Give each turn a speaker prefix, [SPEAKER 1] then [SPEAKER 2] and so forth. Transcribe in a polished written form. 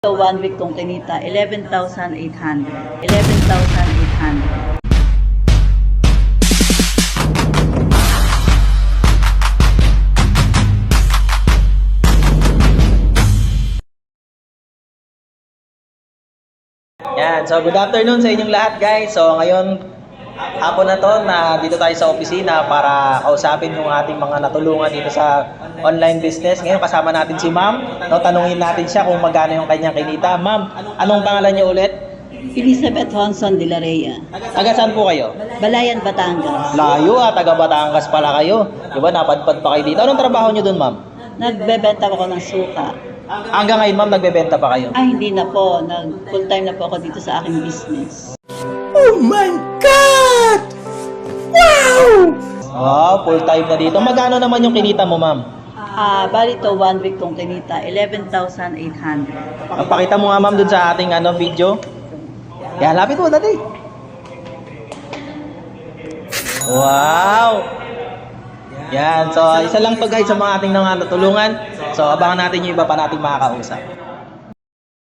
[SPEAKER 1] So 1 week kong kinita, 11,800. 11,800.
[SPEAKER 2] Yan, so good afternoon sa inyong lahat guys. So ngayon, hapon na to na dito tayo sa opisina para kausapin yung ating mga natulungan dito sa online business. Ngayon kasama natin si ma'am. No, tanungin natin siya kung magkano yung kanyang kinita. Ma'am, anong pangalan niyo ulit?
[SPEAKER 1] Elizabeth Honson de la Rhea.
[SPEAKER 2] Taga saan po kayo?
[SPEAKER 1] Balayan, Batangas.
[SPEAKER 2] Layo taga Batangas pala kayo. Di ba, napadpad pa kayo dito. Anong trabaho niyo dun, ma'am?
[SPEAKER 1] Nagbebenta ako ng suka.
[SPEAKER 2] Hanggang ngayon, ma'am, nagbebenta pa kayo?
[SPEAKER 1] Ay, hindi na po. Full time na po ako dito sa aking business.
[SPEAKER 2] Oh my God! Wow! Oh, full time na dito. Magkano naman yung kinita mo, ma'am?
[SPEAKER 1] Bali to 1 week kong kinita, 11,800.
[SPEAKER 2] Pakita mo nga, ma'am, dun sa ating video. Yan, lapit mo dati. Wow! Yan, so isa lang to guys sa mga ating natulungan. So abangan natin yung iba pa nating makakausap.